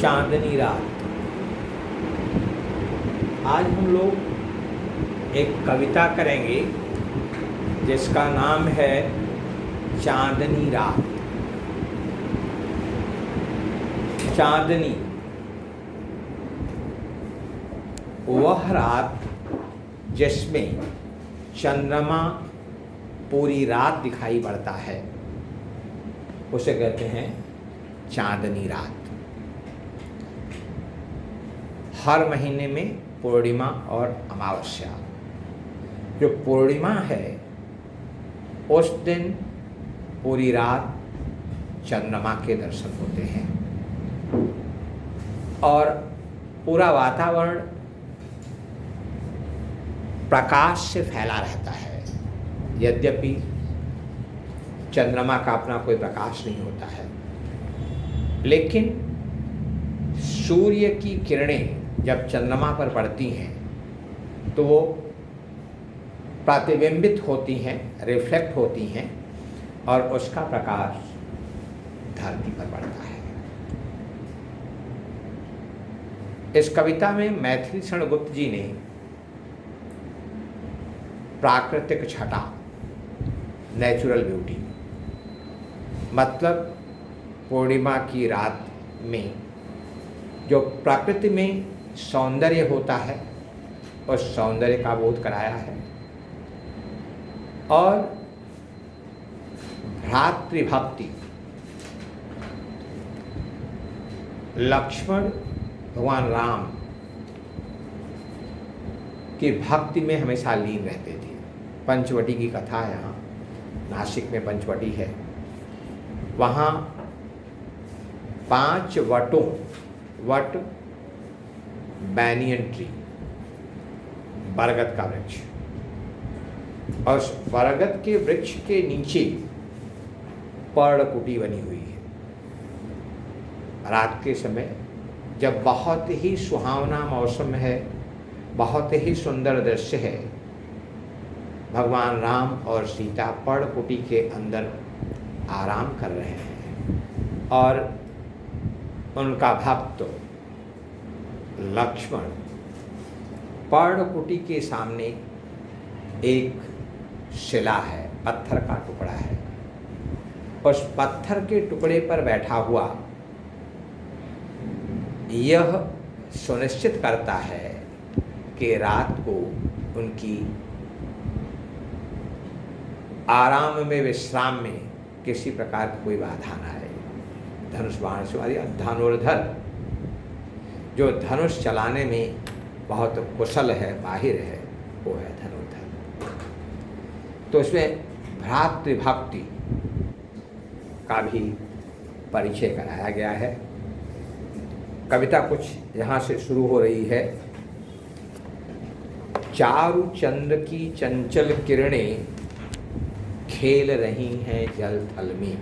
चांदनी रात। आज हम लोग एक कविता करेंगे जिसका नाम है चांदनी रात। चांदनी वह रात जिसमें चंद्रमा पूरी रात दिखाई पड़ता है, उसे कहते हैं चांदनी रात। हर महीने में पूर्णिमा और अमावस्या, जो पूर्णिमा है उस दिन पूरी रात चंद्रमा के दर्शन होते हैं और पूरा वातावरण प्रकाश से फैला रहता है। यद्यपि चंद्रमा का अपना कोई प्रकाश नहीं होता है, लेकिन सूर्य की किरणें जब चंद्रमा पर पड़ती हैं तो वो प्रतिबिंबित होती हैं, रिफ्लेक्ट होती हैं और उसका प्रकाश धरती पर पड़ता है। इस कविता में मैथिली शरण गुप्त जी ने प्राकृतिक छटा, नेचुरल ब्यूटी, मतलब पूर्णिमा की रात में जो प्रकृति में सौंदर्य होता है उस सौंदर्य का बोध कराया है और भ्रातृभक्ति, लक्ष्मण भगवान राम की भक्ति में हमेशा लीन रहते थे। पंचवटी की कथा यहाँ नासिक में पंचवटी है, वहाँ 5 वटों, वट बैनियन ट्री, बरगद का वृक्ष, और उस बरगद के वृक्ष के नीचे पर्णकुटी बनी हुई है। रात के समय जब बहुत ही सुहावना मौसम है, बहुत ही सुंदर दृश्य है, भगवान राम और सीता पर्णकुटी के अंदर आराम कर रहे हैं और उनका भक्त लक्ष्मण पर्णकुटी के सामने एक शिला है, पत्थर का टुकड़ा है, उस पत्थर के टुकड़े पर बैठा हुआ यह सुनिश्चित करता है कि रात को उनकी आराम में, विश्राम में किसी प्रकार की कोई बाधा न आए। धनुष बाण सवारी, धनुर्धर, जो धनुष चलाने में बहुत कुशल है, माहिर है, वो है धनुर्धर। तो इसमें भ्रातृभक्ति का भी परिचय कराया गया है। कविता कुछ यहाँ से शुरू हो रही है। चारु चंद्र की चंचल किरणें खेल रही हैं जल थल में।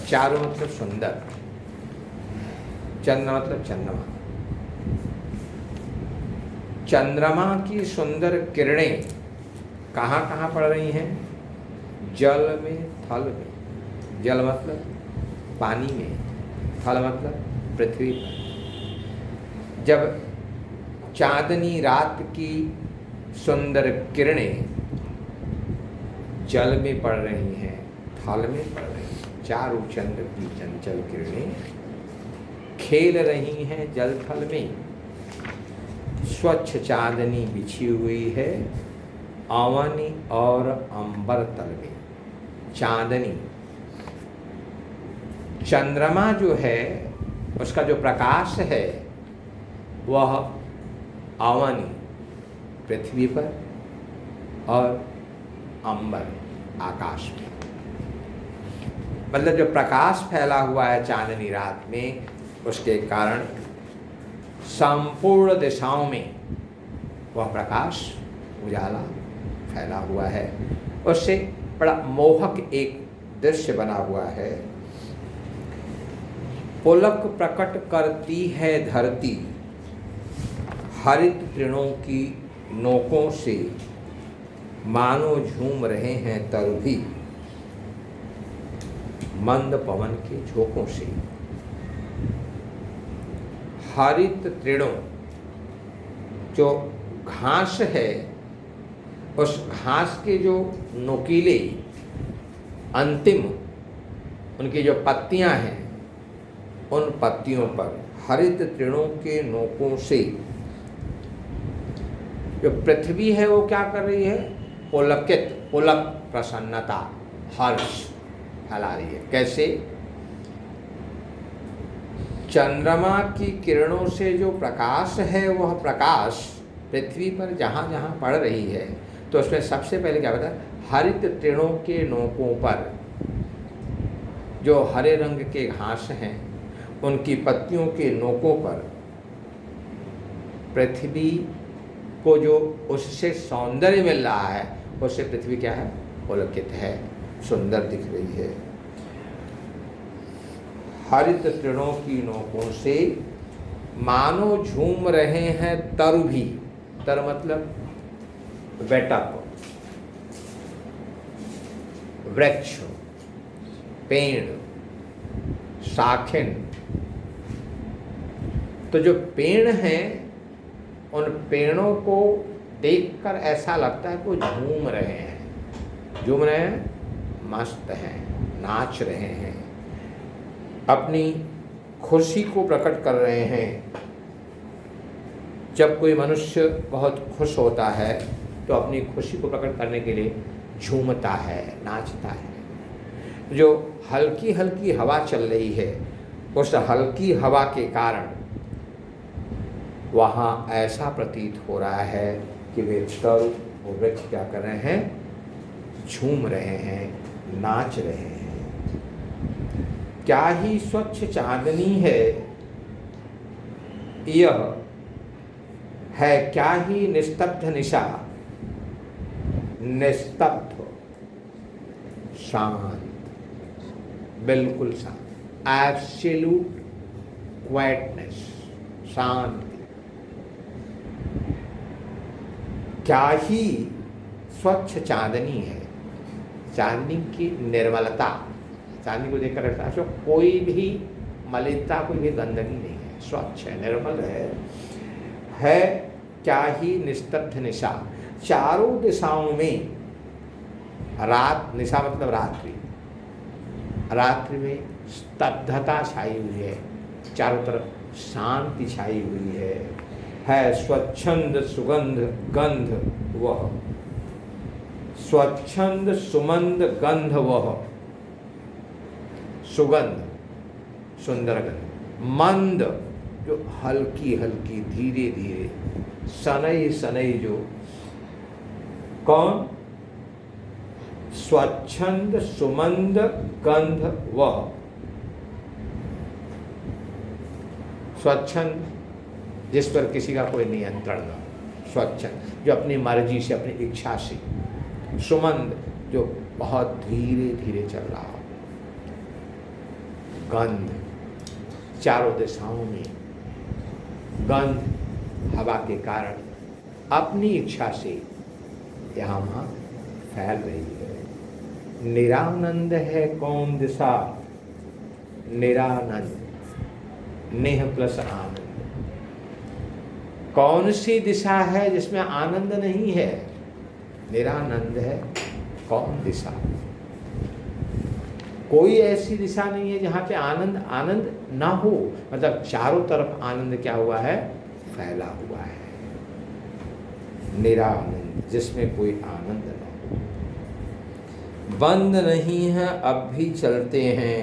चारु मतलब सुंदर, चंद्र मतलब चंद्रमा। चंद्रमा की सुंदर किरणें कहाँ कहाँ पड़ रही हैं? जल में, थल में। जल मतलब पानी में, थल मतलब पृथ्वी पर। जब चांदनी रात की सुंदर किरणें जल में पड़ रही हैं, थल में पड़ रही हैं, चारु चंद्र की चंचल किरणें खेल रही हैं जल थल में। स्वच्छ चांदनी बिछी हुई है अवनी और अंबर तल में। चांदनी, चंद्रमा जो है उसका जो प्रकाश है वह अवनी पृथ्वी पर और अंबर आकाश में, मतलब जो प्रकाश फैला हुआ है चांदनी रात में, उसके कारण संपूर्ण दिशाओं में वह प्रकाश, उजाला फैला हुआ है। उससे बड़ा मोहक एक दृश्य बना हुआ है। पुलक प्रकट करती है धरती, हरित तृणों की नोकों से मानो झूम रहे हैं तरभी, मंद पवन के झोंकों से। हरित तृणों, जो घास है, उस घास के जो नुकीले अंतिम उनकी जो पत्तियां हैं, उन पत्तियों पर हरित तृणों के नोकों से जो पृथ्वी है वो क्या कर रही है? पुलक प्रसन्नता, हर्ष फैला रही है। कैसे? चंद्रमा की किरणों से जो प्रकाश है, वह प्रकाश पृथ्वी पर जहाँ जहाँ पड़ रही है, तो उसमें सबसे पहले क्या होता है? हरित तृणों के नोकों पर जो हरे रंग के घास हैं, उनकी पत्तियों के नोकों पर पृथ्वी को जो उससे सौंदर्य मिल रहा है, उससे पृथ्वी क्या है? पुलकित है, सुंदर दिख रही है। हरित तृणों की नोकों से मानो झूम रहे हैं तरु भी। तर मतलब वेटअप, वृक्ष, पेड़, शाखें। तो जो पेड़ हैं, उन पेड़ों को देखकर ऐसा लगता है कि वो झूम रहे हैं। झूम रहे हैं, मस्त हैं, नाच रहे हैं, अपनी खुशी को प्रकट कर रहे हैं। जब कोई मनुष्य बहुत खुश होता है तो अपनी खुशी को प्रकट करने के लिए झूमता है, नाचता है। जो हल्की हल्की हवा चल रही है, उस हल्की हवा के कारण वहाँ ऐसा प्रतीत हो रहा है कि वे तरु वो वृक्ष क्या कर रहे हैं? झूम रहे हैं, नाच रहे हैं। क्या ही स्वच्छ चांदनी है यह, है क्या ही निस्तब्ध निशा, निस्तब्ध, शांत, बिल्कुल शांत, एब्सोल्यूट क्वाइटनेस, शांति। क्या ही स्वच्छ चांदनी है, चांदनी की निर्मलता, चांदनी को देखकर लगता है कोई भी मलिनता, कोई भी गंदगी नहीं है, स्वच्छ है, निर्मल है क्या ही निस्तब्ध निशा। चारों दिशाओं में रात, निशा मतलब रात्रि, रात्रि में स्तब्धता छाई हुई है, चारों तरफ शांति छाई हुई है स्वच्छंद सुगंध गंध वह, स्वच्छंद सुमंद गंध वह, सुगंध सुंदर गंध, मंद जो हल्की हल्की धीरे धीरे, सनई सनई जो, कौन? स्वच्छंद सुमंद गंध वह, स्वच्छंद जिस पर किसी का कोई नियंत्रण न हो, स्वच्छंद जो अपनी मर्जी से, अपनी इच्छा से, सुमंद जो बहुत धीरे धीरे चल रहा हो, गंध चारों दिशाओं में, गंध हवा के कारण अपनी इच्छा से यहाँ वहाँ फैल रही है। निरानंद है कौन दिशा, निरानंद, नेह प्लस आनंद। कौन सी दिशा है जिसमें आनंद नहीं है? निरानंद है कौन दिशा? कोई ऐसी दिशा नहीं है जहाँ पे आनंद आनंद ना हो, मतलब चारों तरफ आनंद क्या हुआ है? फैला हुआ है। निरानंद जिसमें कोई आनंद ना हो। बंद नहीं है अब भी चलते हैं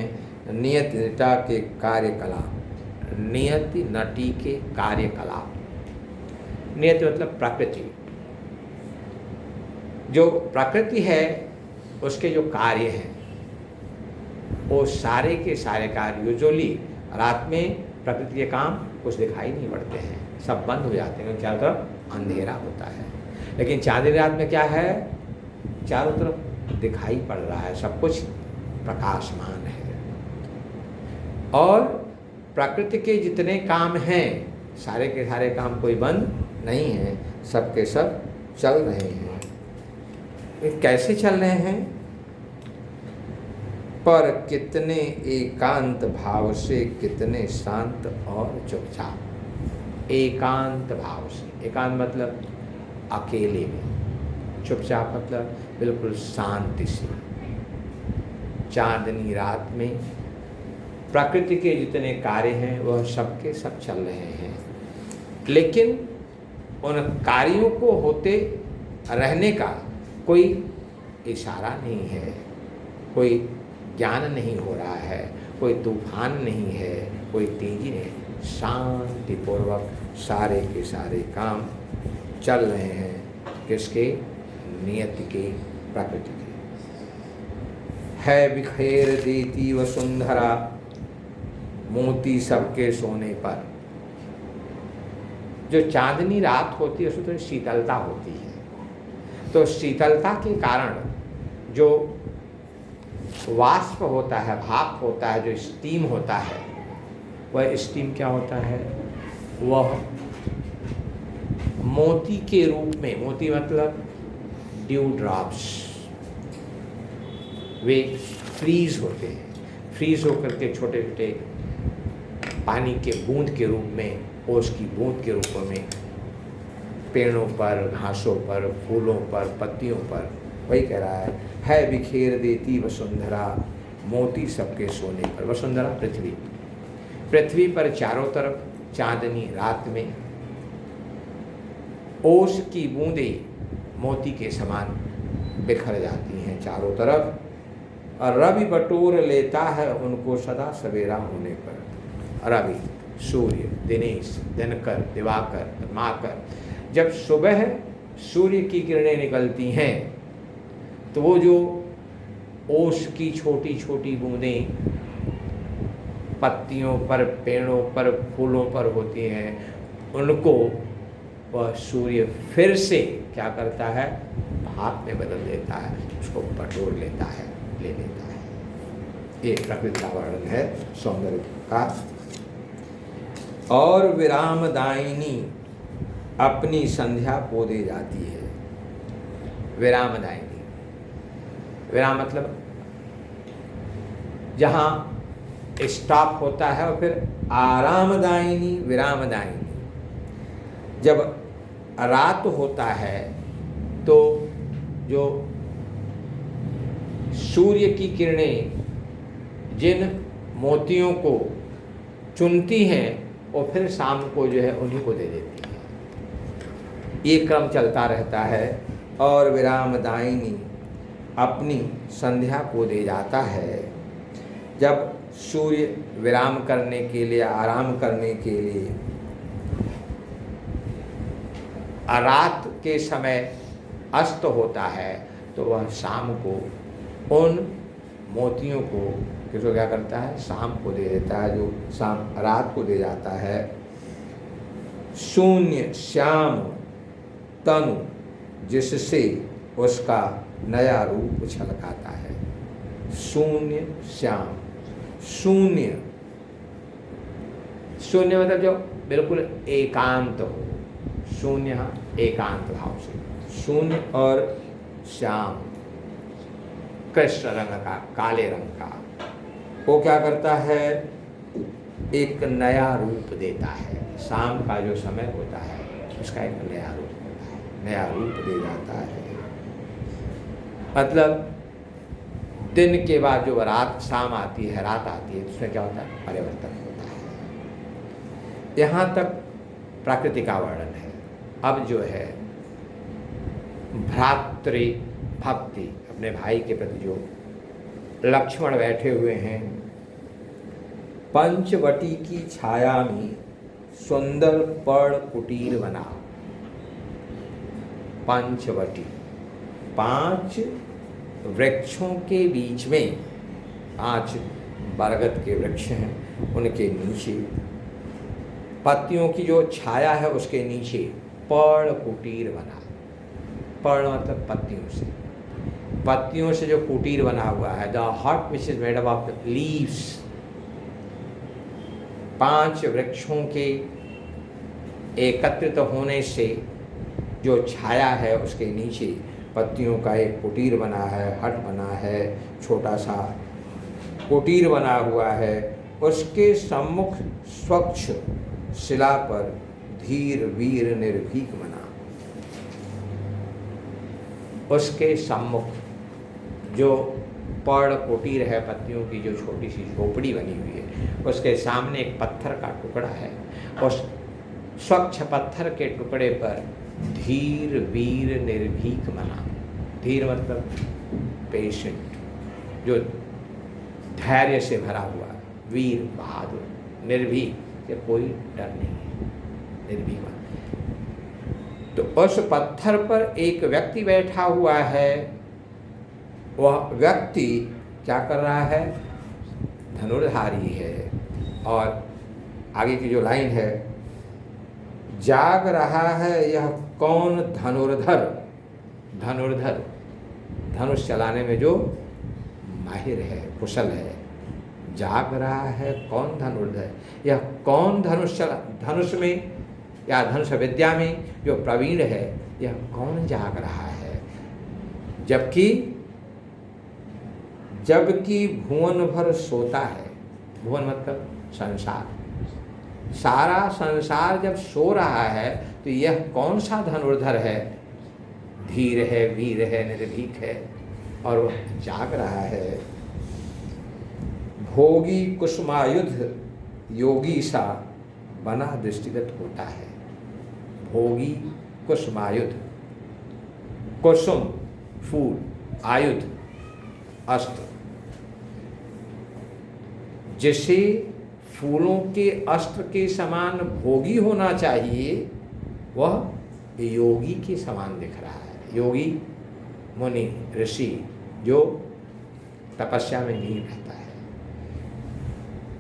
नियत नटा के कार्यकलाप, नियति नटी के कार्यकलाप। नियत मतलब प्रकृति, जो प्रकृति है उसके जो कार्य हैं वो सारे के सारे कार्य, यूजुअली रात में प्रकृति के काम कुछ दिखाई नहीं पड़ते हैं, सब बंद हो जाते हैं, चारों तरफ अंधेरा होता है। लेकिन चांदनी रात में क्या है? चारों तरफ दिखाई पड़ रहा है, सब कुछ प्रकाशमान है। और प्रकृति के जितने काम हैं, सारे के सारे काम कोई बंद नहीं है, सब के सब चल रहे हैं। वे कैसे चल रहे हैं? पर कितने एकांत भाव से, कितने शांत और चुपचाप। एकांत भाव से। एकांत मतलब अकेले में, चुपचाप मतलब बिल्कुल शांति से। चांदनी रात में प्रकृति के जितने कार्य हैं वह सबके सब चल रहे हैं, लेकिन उन कार्यों को होते रहने का कोई इशारा नहीं है, कोई ज्ञान नहीं हो रहा है, कोई तूफान नहीं है, कोई तेजी नहीं। शांतिपूर्वक सारे के सारे काम चल रहे हैं। किसके? नियति के, प्रकृति के। है बिखेर देती वसुंधरा मोती सबके सोने पर। जो चांदनी रात होती है उसमें थोड़ी शीतलता होती है, तो शीतलता के कारण जो वाष्प होता है, भाप होता है, जो स्टीम होता है, वह स्टीम क्या होता है? वह मोती के रूप में, मोती मतलब ड्यू ड्रॉप्स, वे फ्रीज होते हैं। फ्रीज होकर के छोटे छोटे पानी के बूंद के रूप में, ओस की बूंद के रूप में पेड़ों पर, घासों पर, फूलों पर, पत्तियों पर, वही कह रहा है बिखेर देती वसुंधरा मोती सबके सोने पर। वसुंधरा पृथ्वी, पृथ्वी पर चारों तरफ चांदनी रात में ओस की बूंदें मोती के समान बिखर जाती हैं चारों तरफ, और रवि बटोर लेता है उनको सदा सवेरा होने पर। रवि, सूर्य, दिनेश, दिनकर, दिवाकर, पद्माकर, जब सुबह सूर्य की किरणें निकलती हैं तो वो जो ओस की छोटी छोटी बूंदें पत्तियों पर, पेड़ों पर, फूलों पर होती हैं, उनको वह सूर्य फिर से क्या करता है? भाप में बदल देता है, उसको बटोर लेता है, ले लेता है। ये प्रकृति का वर्णन है सौंदर्य का। और विरामदायिनी अपनी संध्या को दे जाती है। विरामदायिनी, विराम मतलब जहाँ स्टॉप होता है, और फिर आरामदायिनी, विरामदायिनी। जब रात होता है तो जो सूर्य की किरणें जिन मोतियों को चुनती हैं, और फिर शाम को जो है उन्हीं को दे देती है। ये क्रम चलता रहता है। और विरामदायिनी अपनी संध्या को दे जाता है। जब सूर्य विराम करने के लिए, आराम करने के लिए रात के समय अस्त होता है, तो वह शाम को उन मोतियों को किसको क्या करता है? शाम को दे देता है, जो शाम रात को दे जाता है। शून्य श्याम तनु जिससे उसका नया रूप छलकाता है। शून्य श्याम, शून्य, शून्य मतलब जो बिल्कुल एकांत हो। शून्य एकांत भाव से, शून्य और श्याम कृष्ण रंग का, काले रंग का, वो क्या करता है? एक नया रूप देता है। शाम का जो समय होता है उसका एक नया रूप होता है, नया रूप दे जाता है। मतलब दिन के बाद जो रात, शाम आती है, रात आती है, उसमें क्या होता है? परिवर्तन होता है। यहाँ तक प्रकृति का वर्णन है। अब जो है भ्रातृ भक्ति, अपने भाई के प्रति जो लक्ष्मण बैठे हुए हैं, पंचवटी की छाया में सुंदर पर्ण कुटीर बना। पंचवटी, 5 वृक्षों के बीच में, 5 बरगद के वृक्ष हैं, उनके नीचे पत्तियों की जो छाया है उसके नीचे पर्ण कुटीर बना। पर्ण मतलब पत्तियों से, पत्तियों से जो कुटीर बना हुआ है, द हट which is made up of leaves. 5 वृक्षों के एकत्रित होने से जो छाया है उसके नीचे पत्तियों का एक कुटीर बना है, हट बना है, छोटा सा कुटीर बना हुआ है। उसके सम्मुख स्वच्छ शिला पर धीर वीर निर्भीक मना। उसके सम्मुख जो पर्ण कुटीर है, पत्तियों की जो छोटी सी झोपड़ी बनी हुई है, उसके सामने एक पत्थर का टुकड़ा है। उस स्वच्छ पत्थर के टुकड़े पर धीर वीर निर्भीक मना। धीर मतलब पेशेंट, जो धैर्य से भरा हुआ, वीर बहादुर, निर्भीक से कोई डर नहीं है, निर्भीक मना। तो उस पत्थर पर एक व्यक्ति बैठा हुआ है। वह व्यक्ति क्या कर रहा है? धनुर्धारी है। और आगे की जो लाइन है, जाग रहा है यह कौन धनुर्धर। धनुर्धर धनुष चलाने में जो माहिर है, कुशल है। जाग रहा है कौन धनुर्धर, यह कौन धनुष में या धनुष विद्या में जो प्रवीण है, यह कौन जाग रहा है। जबकि भुवन भर सोता है। भुवन मतलब संसार, सारा संसार जब सो रहा है तो यह कौन सा धनुर्धर है? धीर है, वीर है, निर्भीक है, और वह जाग रहा है। भोगी कुसुमायुध योगी सा बना दृष्टिगत होता है। भोगी कुसुमायुध, कुसुम फूल, आयुध अस्त्र, जिसे फूलों के अस्त्र के समान भोगी होना चाहिए, वह योगी के समान दिख रहा है। योगी मुनि ऋषि जो तपस्या में लीन रहता है।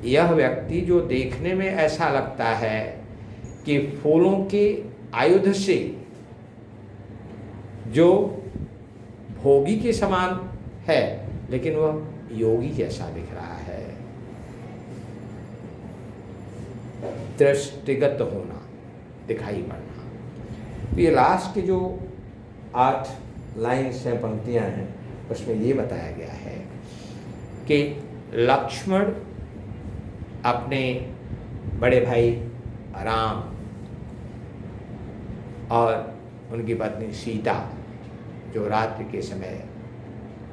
यह व्यक्ति जो देखने में ऐसा लगता है कि फूलों के आयुध से जो भोगी के समान है, लेकिन वह योगी जैसा दिख रहा है। दृष्टिगत होना, दिखाई पड़ना। तो ये लास्ट के जो 8 लाइन्स हैं, पंक्तियां हैं, उसमें ये बताया गया है कि लक्ष्मण अपने बड़े भाई राम और उनकी पत्नी सीता जो रात्रि के समय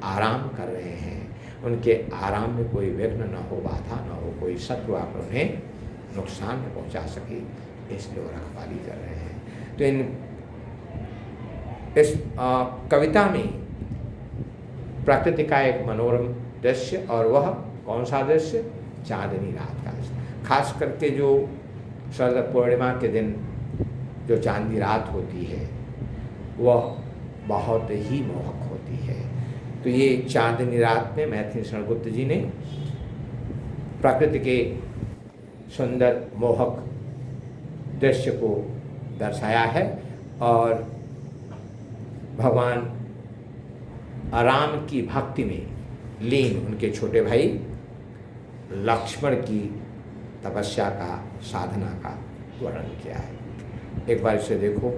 आराम कर रहे हैं, उनके आराम में कोई विघ्न न हो, बाधा न हो, कोई शत्रु आकर उन्हें नुकसान न पहुंचा सके, इसलिए वो रखवाली कर रहे हैं। तो इस कविता में प्रकृति का एक मनोरम दृश्य, और वह कौन सा दृश्य? चांदनी रात का। खास करके जो शरद पूर्णिमा के दिन जो चांदनी रात होती है, वह बहुत ही मोहक होती है। तो ये चांदनी रात में मैथिली शरण गुप्त जी ने प्रकृति के सुंदर मोहक दृश्य को दर्शाया है, और भगवान राम की भक्ति में लीन उनके छोटे भाई लक्ष्मण की तपस्या का, साधना का वर्णन किया है। एक बार इसे देखो।